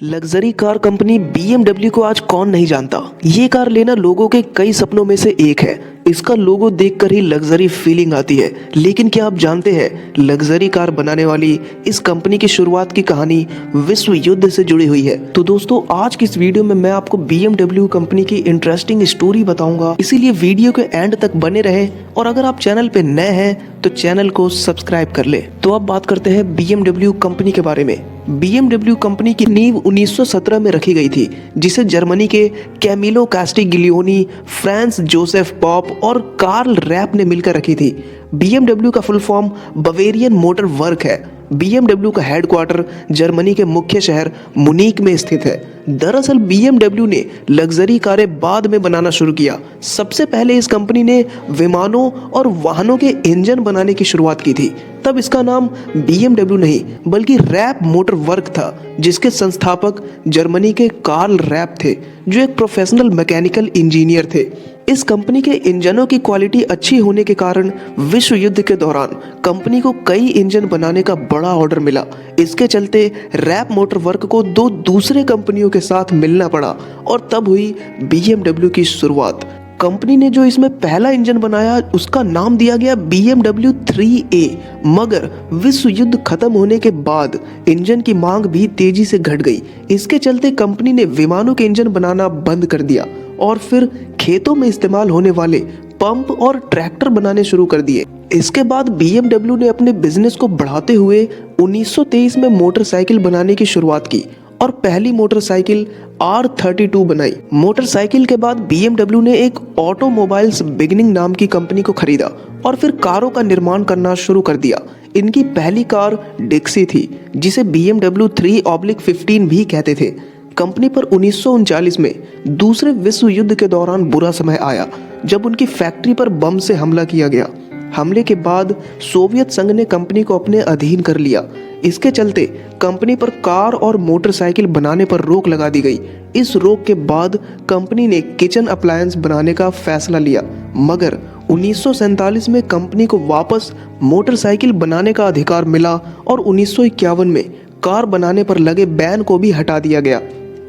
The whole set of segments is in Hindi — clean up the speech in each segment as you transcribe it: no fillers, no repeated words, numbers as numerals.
लग्जरी कार कंपनी BMW को आज कौन नहीं जानता। ये कार लेना लोगों के कई सपनों में से एक है। इसका लोगो देखकर ही लग्जरी फीलिंग आती है। लेकिन क्या आप जानते हैं लग्जरी कार बनाने वाली इस कंपनी की शुरुआत की कहानी विश्व युद्ध से जुड़ी हुई है। तो दोस्तों आज की इस वीडियो में मैं आपको BMW कंपनी की इंटरेस्टिंग स्टोरी बताऊंगा, इसीलिए वीडियो के एंड तक बने रहे। और अगर आप चैनल पे नए हैं तो चैनल को सब्सक्राइब कर ले। तो अब बात करते हैं BMW कंपनी के बारे में। BMW कंपनी की नींव 1917 में रखी गई थी, जिसे जर्मनी के कैमिलो कास्टिग्लियोनी, फ्रांस जोसेफ पॉप और कार्ल रैप ने मिलकर रखी थी। BMW का full form Bavarian motor work है। BMW का हेडक्वार्टर जर्मनी के मुख्य शहर मुनीक में स्थित है। दरअसल BMW ने लग्जरी कारें बाद में बनाना शुरू किया। सबसे पहले इस कंपनी ने विमानों और वाहनों के इंजन बनाने की शुरुआत की थी। तब इसका नाम BMW नहीं बल्कि रैप मोटर वर्क था, जिसके संस्थापक जर्मनी के कार्ल रैप थे, जो एक प्रोफेशनल मैकेनिकल इंजीनियर थे। इस कंपनी के इंजनों की क्वालिटी अच्छी होने के कारण विश्व युद्ध के दौरान कंपनी को कई इंजन बनाने का बड़ा ऑर्डर मिला। इसके चलते रैप मोटर वर्क को दो दूसरे कंपनियों के साथ मिलना पड़ा और तब हुई BMW की शुरुआत। कंपनी ने जो इसमें पहला इंजन बनाया उसका नाम दिया गया BMW 3A। मगर विश्व युद्ध खत्म होने के बाद इंजन की मांग भी तेजी से घट गई। इसके चलते कंपनी ने विमानों के इंजन बनाना बंद कर दिया और फिर खेतों में इस्तेमाल होने वाले पंप और ट्रैक्टर बनाने शुरू कर दिए। इसके बाद BMW ने अपने बिजनेस को बढ़ाते हुए 1923 में मोटरसाइकिल बनाने की शुरुआत की और पहली मोटरसाइकिल R32 बनाई। मोटरसाइकिल के बाद BMW ने एक ऑटोमोबाइल्स बिगिनिंग नाम की कंपनी को खरीदा और फिर कारों का निर्माण करना शुरू कर दिया। इनकी पहली कार डिक्सी थी, जिसे BMW 3/15 भी कहते थे। कंपनी पर 1939 में दूसरे विश्व युद्ध के दौरान बुरा समय आया, जब उनकी फैक्ट्री पर बम से हमला किया गया। हमले के बाद सोवियत संघ ने कंपनी को अपने अधीन कर लिया। इसके चलते कंपनी पर कार और मोटरसाइकिल बनाने पर रोक लगा दी गई। इस रोक के बाद कंपनी ने किचन अप्लायंस बनाने का फैसला लिया, मगर 1947 में कंपनी को वापस मोटरसाइकिल बनाने का अधिकार मिला और 1951 में कार बनाने पर लगे बैन को भी हटा दिया गया।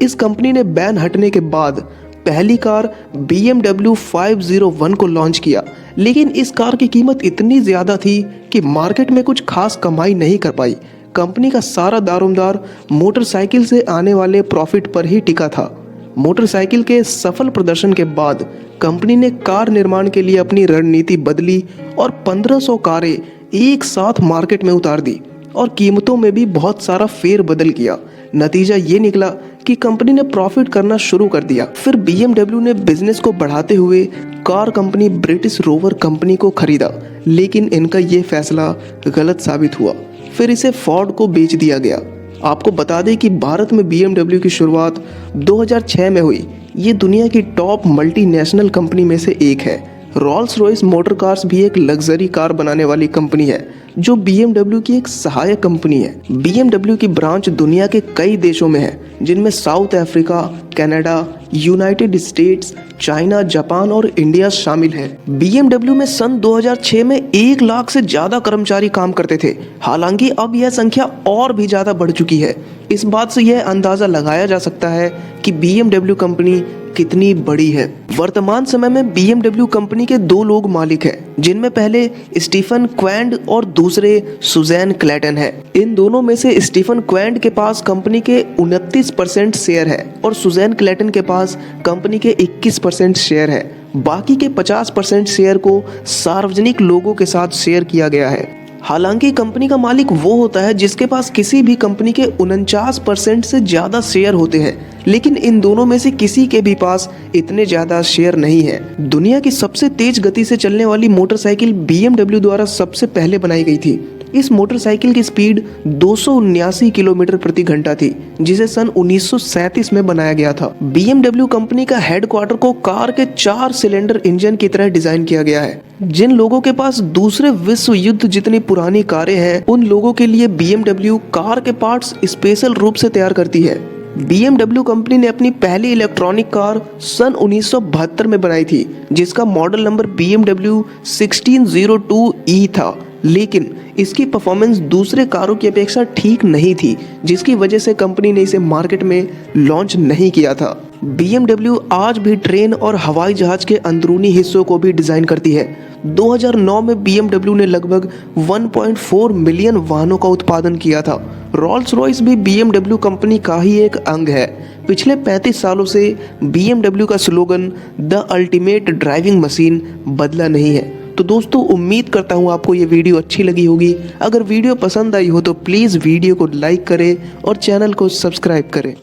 इस कंपनी ने बैन हटने के बाद पहली कार BMW 501 को लॉन्च किया, लेकिन इस कार की कीमत इतनी ज़्यादा थी कि मार्केट में कुछ खास कमाई नहीं कर पाई। कंपनी का सारा दारोमदार मोटरसाइकिल से आने वाले प्रॉफिट पर ही टिका था। मोटरसाइकिल के सफल प्रदर्शन के बाद कंपनी ने कार निर्माण के लिए अपनी रणनीति बदली और 1500 कारें एक साथ मार्केट में उतार दी और कीमतों में भी बहुत सारा फेर बदल किया। नतीजा ये निकला कि कंपनी ने प्रॉफिट करना शुरू कर दिया। फिर BMW ने बिजनेस को बढ़ाते हुए car company British rover company को खरीदा, लेकिन इनका ये फैसला गलत साबित हुआ। फिर इसे फोर्ड को बेच दिया गया। आपको बता दें कि भारत में BMW की शुरुआत 2006 में हुई। ये दुनिया की टॉप मल्टीनेशनल कंपनी में से एक है। रॉल्स रॉयस मोटर कार्स भी एक लग्जरी कार बनाने वाली कंपनी है, जो BMW की एक सहायक कंपनी है। BMW की ब्रांच दुनिया के कई देशों में है, जिनमें south Africa, Canada, United states, China, Japan और इंडिया शामिल है। BMW में सन 2006 में 1 लाख से ज़्यादा कर्मचारी काम करते थे। हालांकि अब यह संख्या और भी ज़्यादा बढ़ चुकी है। इस बात से यह अंदाज़ा लगाया जा सकता है कि BMW कंपनी कितनी बड़ी है। वर्तमान समय में BMW कंपनी के 2 लोग मालिक हैं, जिनमें पहले स्टीफन क्वेंड और दूसरे सुजैन क्लेटन है। इन दोनों में से स्टीफन क्वेंड के पास कंपनी के 29% शेयर है और सुजैन क्लेटन के पास कंपनी के 21% शेयर है। बाकी के 50% शेयर को सार्वजनिक लोगों के साथ शेयर किया गया है। हालांकि कंपनी का मालिक वो होता है जिसके पास किसी भी कंपनी के 49% से ज़्यादा शेयर होते हैं, लेकिन इन दोनों में से किसी के भी पास इतने ज़्यादा शेयर नहीं है। दुनिया की सबसे तेज गति से चलने वाली मोटरसाइकिल BMW द्वारा सबसे पहले बनाई गई थी। इस मोटरसाइकिल की स्पीड 279 किलोमीटर प्रति घंटा थी, जिसे सन 1937 में बनाया गया था। BMW कंपनी का हेडक्वार्टर को कार के 4 सिलेंडर इंजन की तरह डिजाइन किया गया है। जिन लोगों के पास दूसरे विश्व युद्ध जितनी पुरानी कारें हैं, उन लोगों के लिए BMW कार के पार्ट्स स्पेशल रूप से तैयार करती है। BMW कंपनी ने अपनी पहली इलेक्ट्रॉनिक कार सन 1972 में बनाई थी, जिसका मॉडल नंबर BMW 1602E था। लेकिन इसकी परफॉर्मेंस दूसरे कारों की अपेक्षा ठीक नहीं थी, जिसकी वजह से कंपनी ने इसे मार्केट में लॉन्च नहीं किया था। BMW आज भी ट्रेन और हवाई जहाज के अंदरूनी हिस्सों को भी डिज़ाइन करती है। 2009 में BMW ने लगभग 1.4 मिलियन वाहनों का उत्पादन किया था। रॉल्स रॉयस भी BMW कंपनी का ही एक अंग है। पिछले 35 सालों से BMW का slogan the ultimate driving machine बदला नहीं है। तो दोस्तों, उम्मीद करता हूँ आपको ये वीडियो अच्छी लगी होगी। अगर वीडियो पसंद आई हो तो प्लीज़ वीडियो को लाइक करें और चैनल को सब्सक्राइब करें।